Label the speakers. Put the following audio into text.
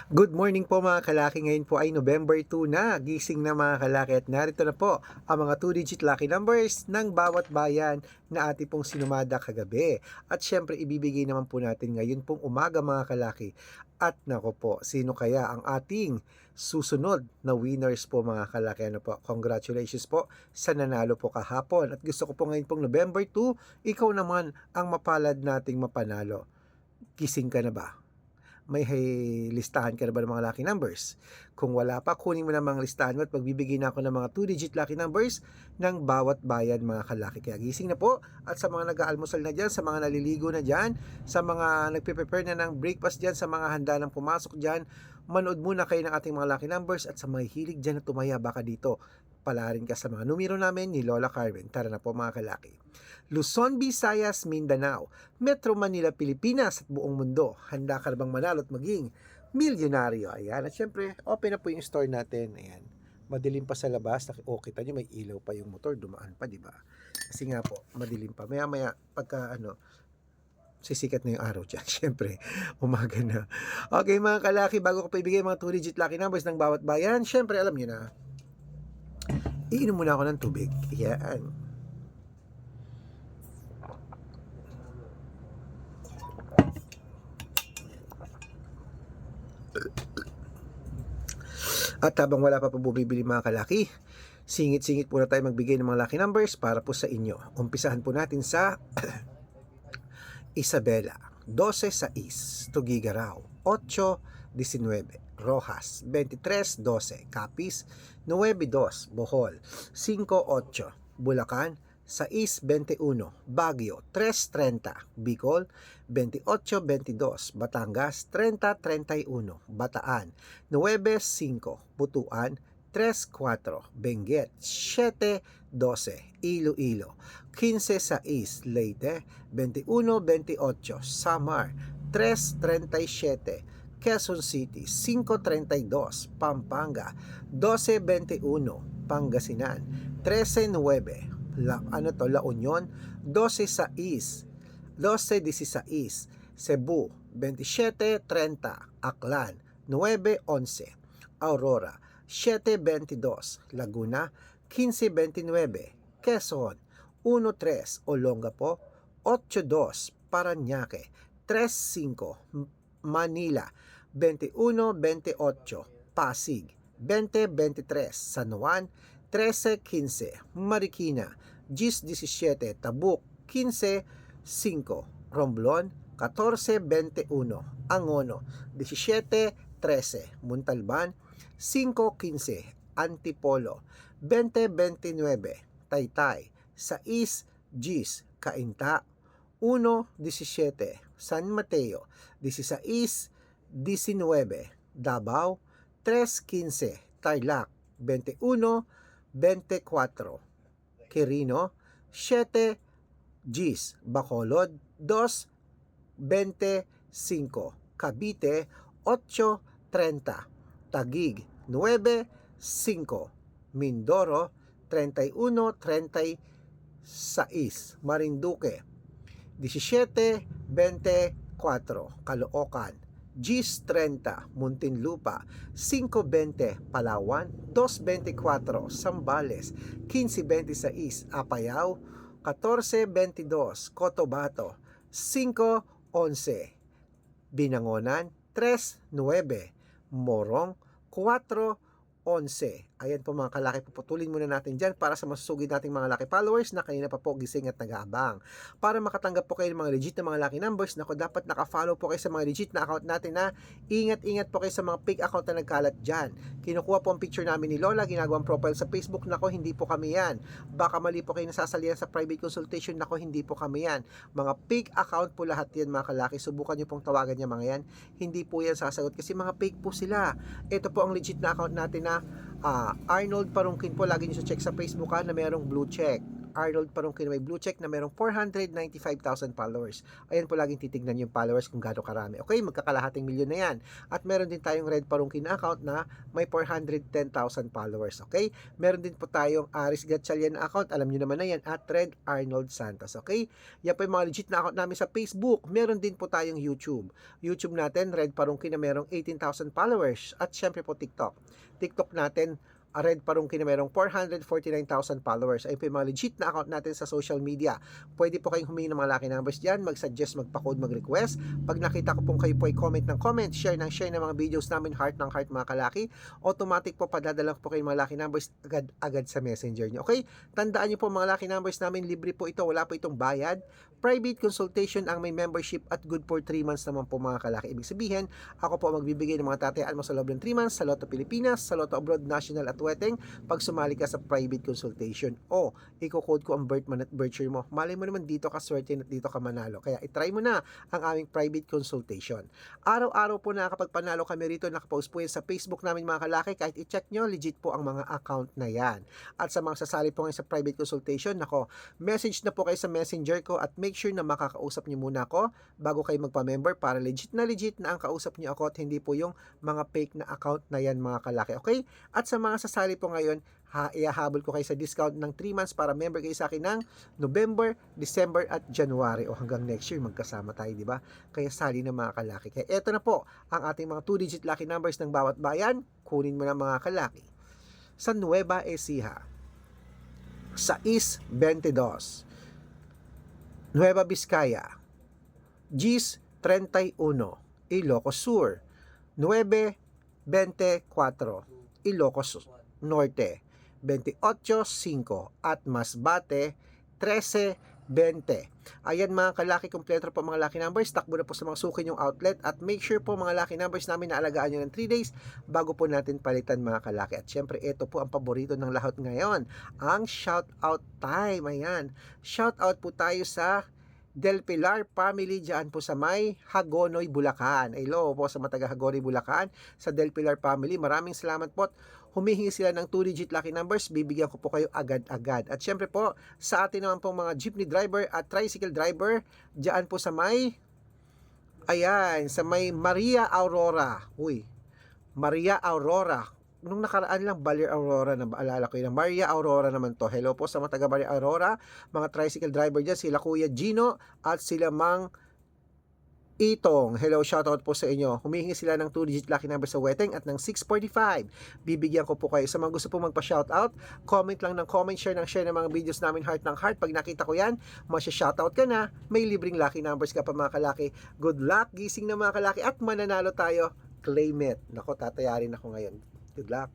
Speaker 1: Good morning po mga kalaki. Ngayon po ay November 2 na. Gising na mga kalaki at narito na po ang mga 2-digit lucky numbers ng bawat bayan na ating pong sinumada kagabi. At syempre ibibigay naman po natin ngayon pong umaga mga kalaki. At nako po, sino kaya ang ating susunod na winners po mga kalaki? Ano po? Congratulations po sa nanalo po kahapon. At gusto ko po ngayon pong November 2, ikaw naman ang mapalad nating mapanalo. Gising ka na ba? May listahan ka na ba ng mga lucky numbers? Kung wala pa, kunin mo na mga listahan mo at magbibigay na ako ng mga 2-digit lucky numbers ng bawat bayan mga kalaki. Kaya gising na po at sa mga nag-aalmusal na dyan, sa mga naliligo na dyan, sa mga nagpe-prepare na ng breakfast dyan, sa mga handa ng pumasok dyan, manood muna kayo ng ating mga lucky numbers at sa mga hilig dyan na tumaya baka dito palarin ka sa mga numero namin ni Lola Carmen. Tara na po mga kalaki. Luzon, Visayas, Mindanao, Metro Manila, Pilipinas at buong mundo. Handa ka na bang manalo at maging milyonaryo? Ayan. At syempre, open na po yung store natin. Ayan. Madilim pa sa labas. Kita nyo, may ilaw pa yung motor. Dumaan pa, di ba? Kasi nga po, madilim pa. Maya-maya, pagka sisikat na yung araw dyan. Syempre, umaga na. Okay mga kalaki, bago ko pa ibigay mga 2-digit lucky numbers ng bawat bayan, syempre, alam nyo na, iinom muna ako ng tubig. Ayan. At habang wala pa po bumibili mga kalaki, singit-singit po na tayo magbigay ng mga lucky numbers para po sa inyo. Umpisahan po natin sa Isabela, 12-6, Tugigaraw, 8-19, Rojas, 23-12, Capiz, 9-2, Bohol, 5-8, Bulacan, 6-21, Baguio, 3-30, Bicol, 28-22, Batangas, 30-31, Bataan, 9-5, Butuan, 3-4, Benguet, 7-12, Iloilo, 15-6, Leyte, 21-28, Samar, 3-37, Quezon City, 5-32, Pampanga, 12-21, Pangasinan, 13-9, La Union, 12-6, 12-16, Cebu, 27-30, Aklan, 9-11, Aurora, 7-22, Laguna, 15-29, Quezon, 1-3, Olongapo, 8-2, Parañaque, 3-5, Manila, 21-28, Pasig, 20-23, San Juan, 13-15, Marikina, 10-17, Tabuk, 15-5, Romblon, 14-21, Angono, 17-13, Montalban, 5-15, Antipolo, 20-29, Taytay, 6-10, Cainta, 1-17, San Mateo, 16-19, Davao, 3-15, Tarlac, 21-24, Quirino, 7-10, Bacolod, 2-25, Cavite, 8-30, Taguig, 9-5, Mindoro, 31-36, Marinduque, 17-24, Caloocan, 10-30, Muntinlupa, 5-20, Palawan, 2-24, Zambales, 15-26, Apayao, 14-22, Cotabato, 5-11, Binangonan, 3-9, Morong, 4-11. Ayan po mga kalaki, puputulin muna natin dyan para sa masusugid nating mga lucky followers na kanina pa po gising at nag-aabang. Para makatanggap po kayo ng mga legit na mga lucky numbers, nako dapat naka-follow po kayo sa mga legit na account natin na ingat-ingat po kayo sa mga fake account na nagkalat dyan. Kinukuha po ang picture namin ni Lola, ginagawang profile sa Facebook, nako hindi po kami yan. Baka mali po kayo nasasalihan sa private consultation, nako hindi po kami yan. Mga fake account po lahat yan mga kalaki, subukan nyo pong tawagan niya mga yan. Hindi po yan sasagot kasi mga fake po sila. Ito po ang legit na account natin na Arnold Parungkin po, lagi nyo sa check sa Facebook na merong blue check. Arnold Parungkin na may blue check na merong 495,000 followers. Ayan po, laging titignan yung followers kung gaano karami. Okay, magkakalahating milyon na yan. At meron din tayong Red Parungkin na account na may 410,000 followers. Okay, meron din po tayong Aris Gatchalian na account, alam nyo naman na yan, at Red Arnold Santos. Okay, yan po yung mga legit na account namin sa Facebook. Meron din po tayong YouTube. YouTube natin, Red Parungkin na merong 18,000 followers. At syempre po TikTok. TikTok natin, Red Parungkin na merong 449,000 followers. Ay po yung mga legit na account natin sa social media. Pwede po kayong humingi ng mga lucky numbers dyan, mag-suggest, magpa-code, mag-request. Pag nakita ko pong kayo po ay comment ng comment, share ng mga videos namin, heart ng heart mga kalaki, automatic po padadala po kayo mga lucky numbers agad sa messenger nyo. Okay? Tandaan nyo po mga lucky numbers namin, libre po ito, wala po itong bayad. Private consultation ang may membership at good for 3 months naman po mga kalaki. Ibig sabihin, ako po magbibigay ng mga tatayaan mo sa loob ng 3 months sa Lotto Pilipinas, sa Lotto Abroad, National at Weteng pag sumali ka sa private consultation. O, i-code ko ang birth month at birth year mo. Malay mo naman dito ka swerte at dito ka manalo. Kaya itry mo na ang aming private consultation. Araw-araw po nakakapagpanalo kami rito, nakapost po yan sa Facebook namin mga kalaki. Kahit i-check nyo, legit po ang mga account na yan. At sa mga sasali po ngayon sa private consultation, nako, message na po kayo sa messenger ko at make sure na makakausap nyo muna ako bago kayo magpa-member para legit na ang kausap nyo ako at hindi po yung mga fake na account na yan mga kalaki. Okay? At sa mga sasali po ngayon, iahabol ko kayo sa discount ng 3 months para member kayo sa akin ng November, December at January o hanggang next year magkasama tayo, di ba? Kaya sali na mga kalaki. Kaya eto na po ang ating mga 2-digit lucky numbers ng bawat bayan. Kunin mo na mga kalaki. Sa Nueva Ecija, sa East 22, Nueva Vizcaya, Gis 31, Ilocos Sur, 924, Ilocos Norte, 28.5 at Masbate 13.20. Ayan mga kalaki, kompleto po mga lucky numbers. Takbo na po sa mga suki yung outlet at make sure po mga lucky numbers namin na alagaan nyo ng 3 days bago po natin palitan mga kalaki. At syempre ito po ang paborito ng lahat ngayon, ang shout out time. Ayan, shout out po tayo sa Del Pilar family dyan po sa may Hagonoy, Bulacan. Hello po sa mga taga Hagonoy, Bulacan, sa Del Pilar family. Maraming salamat po. Humihingi sila ng 2-digit lucky numbers, bibigyan ko po kayo agad-agad. At syempre po, sa atin naman po mga jeepney driver at tricycle driver, dyan po sa may, ayan, sa may Maria Aurora. Uy, Maria Aurora. Nung nakaraan lang, Baler Aurora na maalala ko yun. Maria Aurora naman to. Hello po sa mga taga Maria Aurora, mga tricycle driver dyan, sila Kuya Gino at sila Mang Itong. Hello, shoutout po sa inyo. Humihingi sila ng 2-digit lucky number sa Weteng at ng 645. Bibigyan ko po kayo. Sa mga gusto po magpa-shoutout, comment lang ng comment, share ng mga videos namin, heart ng heart. Pag nakita ko yan, masya-shoutout ka na. May libreng lucky numbers ka pa mga kalaki. Good luck, gising na mga kalaki at mananalo tayo. Claim it. Nako, tatayarin ako ngayon. Good luck.